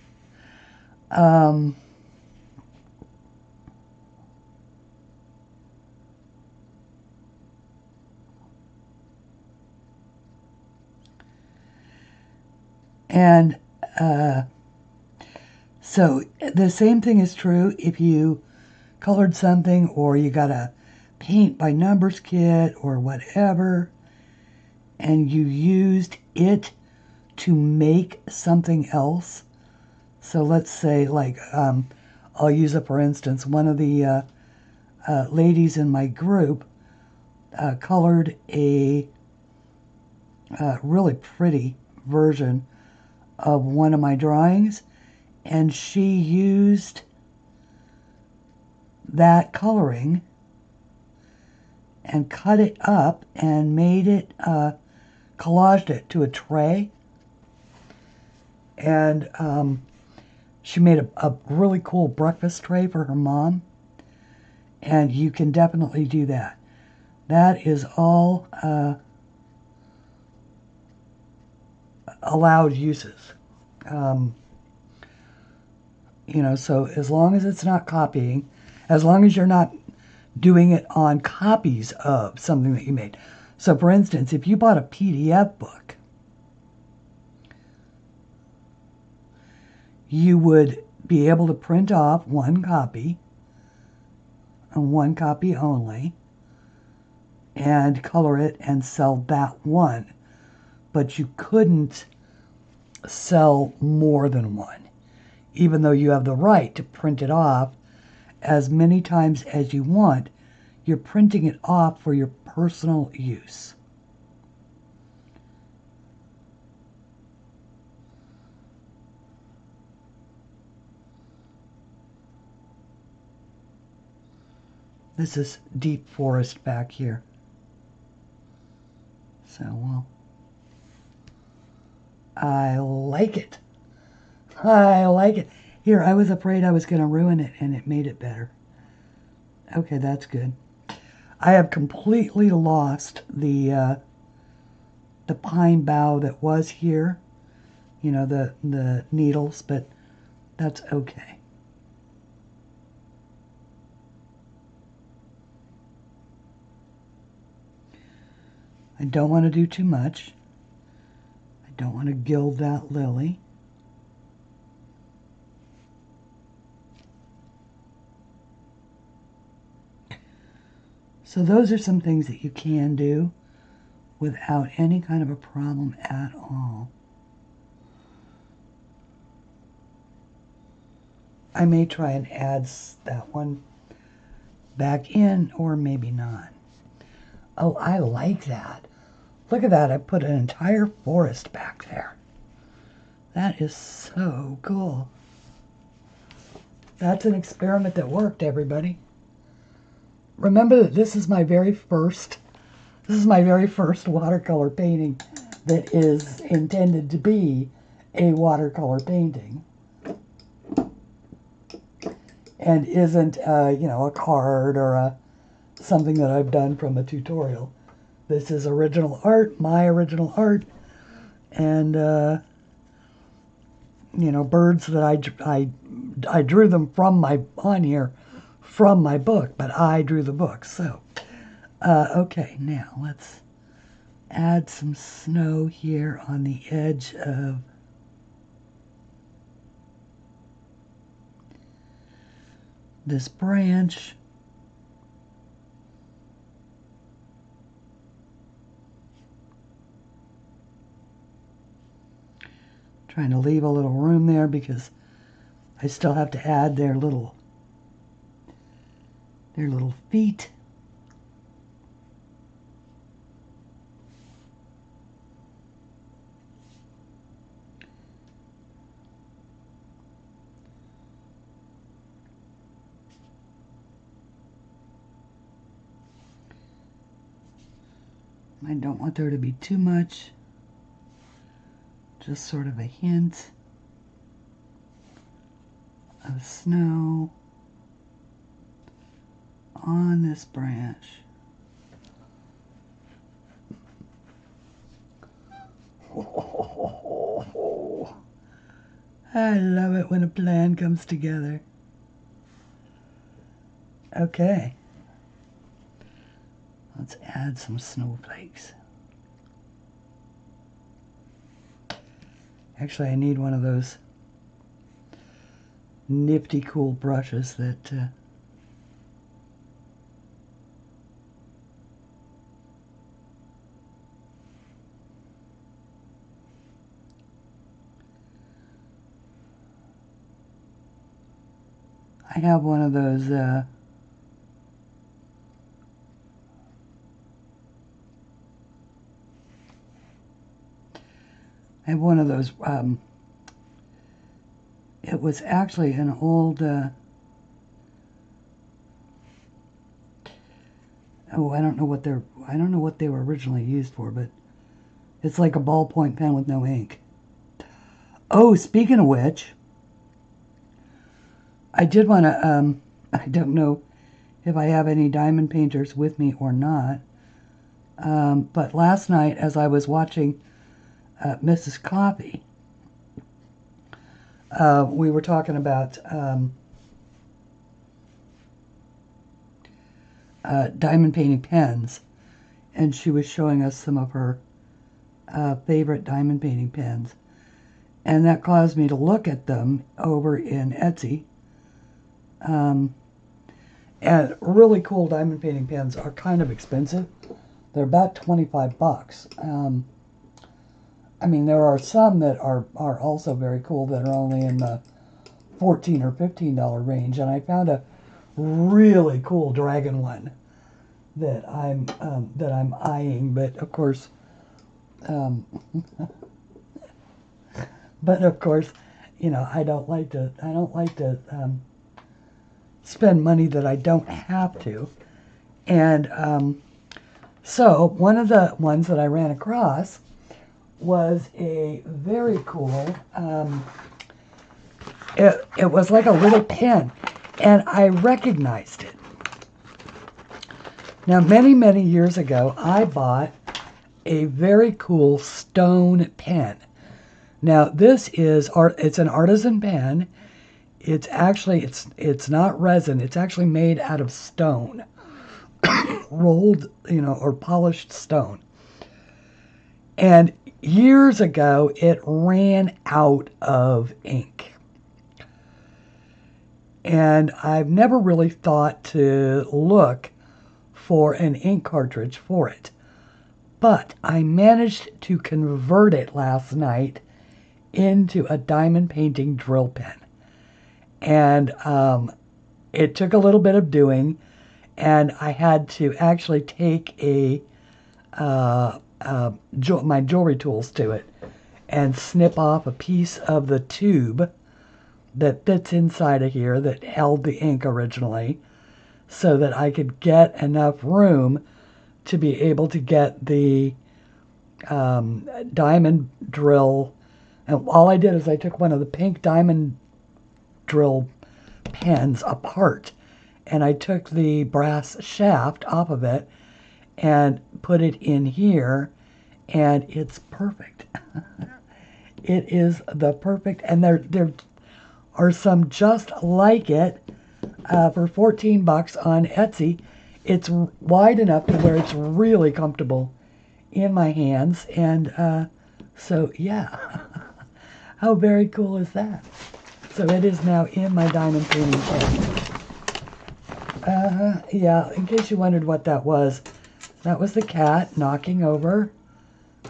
And so the same thing is true if you colored something or you got a paint by numbers kit or whatever, and you used it to make something else. So let's say, like, I'll use it for instance, one of the ladies in my group colored a really pretty version of one of my drawings, and she used that coloring and cut it up and made it, collaged it to a tray, and she made a really cool breakfast tray for her mom, and you can definitely do that. That is all allowed uses. You know, so as long as it's not copying, as long as you're not doing it on copies of something that you made. So for instance, if you bought a PDF book, you would be able to print off one copy, and one copy only, and color it and sell that one. But you couldn't sell more than one, even though you have the right to print it off as many times as you want. You're printing it off for your personal use. This is deep forest back here. So, well, I like it. I like it. Here, I was afraid I was going to ruin it, and it made it better. Okay, that's good. I have completely lost the pine bough that was here. You know, the needles, but that's okay. I don't want to do too much. I Don't want to gild that lily. So those are some things that you can do without any kind of a problem at all. I may try and add that one back in, or maybe not. Oh, I like that. Look at that. I put an entire forest back there. That is so cool. That's an experiment that worked, everybody. Remember that this is my very first watercolor painting that is intended to be a watercolor painting. And isn't, a card or something that I've done from a tutorial. This is original art, my original art, and, birds that I drew them from my book, but I drew the book. So, okay, now let's add some snow here on the edge of this branch. Trying to leave a little room there because I still have to add their little feet. I don't want there to be too much. Just sort of a hint of snow on this branch. Oh, I love it when a plan comes together. Okay. Let's add some snowflakes. Actually, I need one of those nifty cool brushes that I have one of those it was actually an old I don't know what they were originally used for, but it's like a ballpoint pen with no ink. Oh, speaking of which, I did want to I don't know if I have any diamond painters with me or not, but last night as I was watching Mrs. Coffee, we were talking about diamond painting pens, and she was showing us some of her favorite diamond painting pens, and that caused me to look at them over in Etsy. And really cool diamond painting pens are kind of expensive. They're about $25. I mean, there are some that are also very cool that are only in the $14 or $15 range, and I found a really cool dragon one that I'm eyeing, but of course, I don't like to spend money that I don't have to, and so one of the ones that I ran across was a very cool, it was like a little pen, and I recognized it. Now, many, many years ago, I bought a very cool stone pen. Now, this is it's an artisan pen. It's actually, it's not resin. It's actually made out of stone, rolled, or polished stone. And years ago, it ran out of ink. And I've never really thought to look for an ink cartridge for it. But I managed to convert it last night into a diamond painting drill pen. And it took a little bit of doing, and I had to actually take my jewelry tools to it and snip off a piece of the tube that fits inside of here that held the ink originally, so that I could get enough room to be able to get the diamond drill. And all I did is I took one of the pink diamond drill pens apart, and I took the brass shaft off of it and put it in here, and it's perfect. It is the perfect, and there are some just like it for 14 bucks on Etsy. It's wide enough to where it's really comfortable in my hands, and so yeah. How very cool is that? So it is now in my diamond painting kit. Yeah, in case you wondered what that was the cat knocking over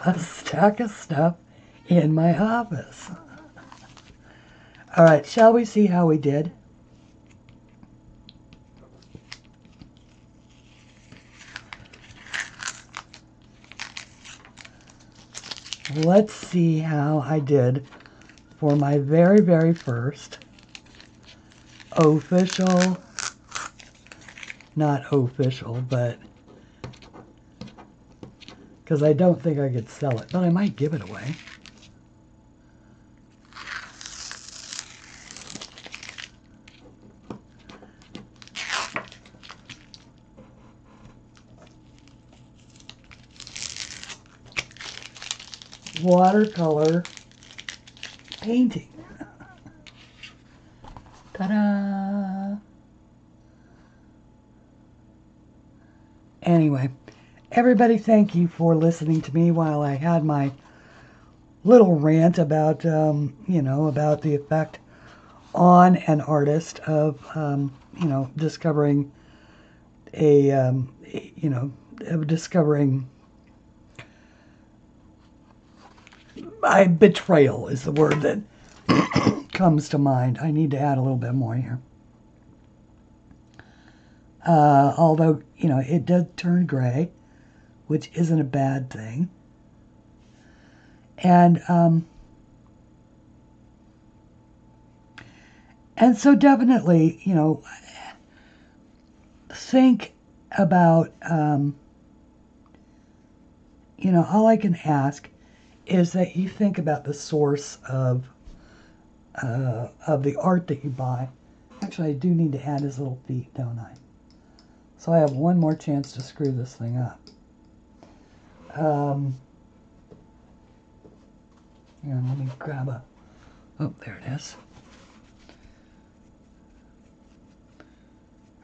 a stack of stuff in my office. All right, shall we see how we did? Let's see how I did for my very, very first official, not official, but because I don't think I could sell it, but I might give it away. Watercolor painting. Ta-da! Anyway, everybody, thank you for listening to me while I had my little rant about, about the effect on an artist of, discovering betrayal is the word that comes to mind. I need to add a little bit more here. Although, it did turn gray, which isn't a bad thing. And so definitely, think about, all I can ask is that you think about the source of the art that you buy. Actually, I do need to add his little feet, don't I? So I have one more chance to screw this thing up. Let me grab oh, there it is.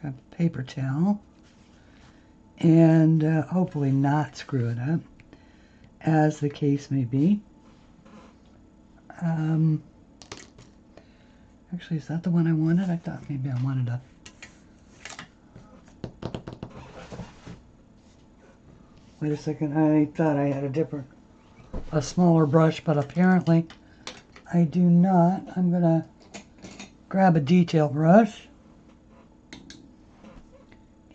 Grab a paper towel and hopefully not screw it up, as the case may be. Actually, is that the one I wanted? I thought maybe I wanted a... Wait a second, I thought I had a smaller brush, but apparently I do not. I'm going to grab a detail brush,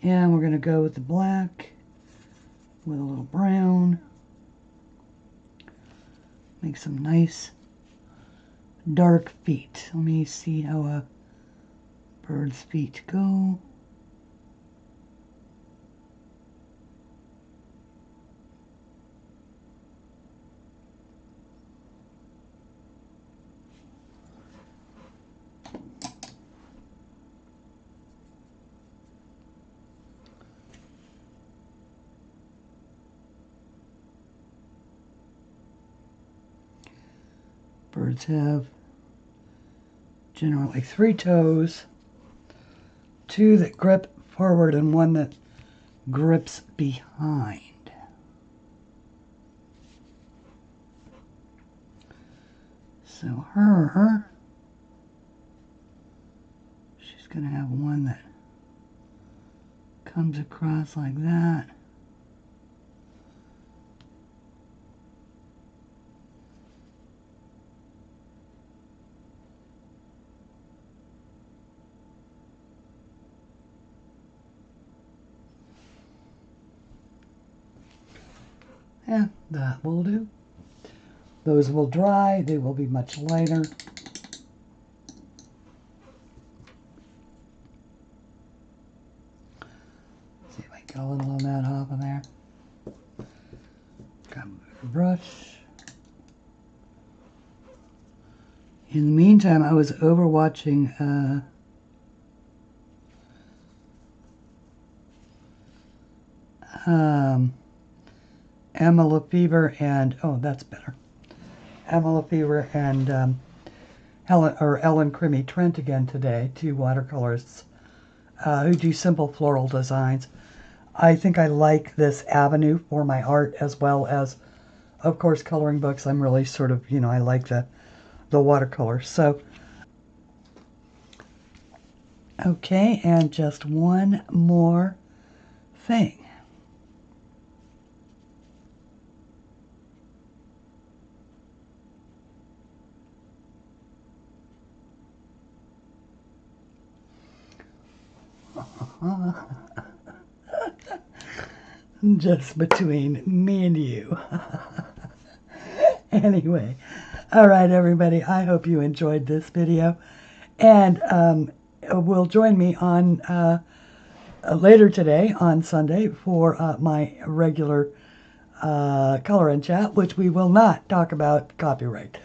and we're going to go with the black with a little brown. Make some nice dark feet. Let me see how a bird's feet go. Birds have generally 3 toes, 2 that grip forward and 1 that grips behind. So her, she's going to have one that comes across like that. And that will do. Those will dry. They will be much lighter. See if I get a little of that off of there. Got a brush. In the meantime, I was overwatching Emma Lefevre and, oh, that's better. Emma Lefevre and Ellen Crimmy Trent again today, two watercolorists who do simple floral designs. I think I like this avenue for my art as well as, of course, coloring books. I'm really sort of, I like the watercolor. So, okay, and just one more thing. Just between me and you. Anyway, all right, everybody. I hope you enjoyed this video, and will join me on later today on Sunday for my regular color and chat, which we will not talk about copyright.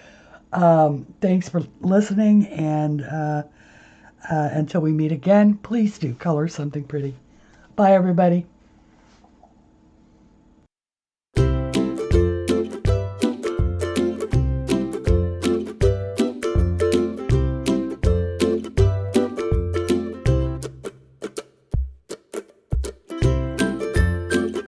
Thanks for listening, and until we meet again, please do color something pretty. Bye, everybody.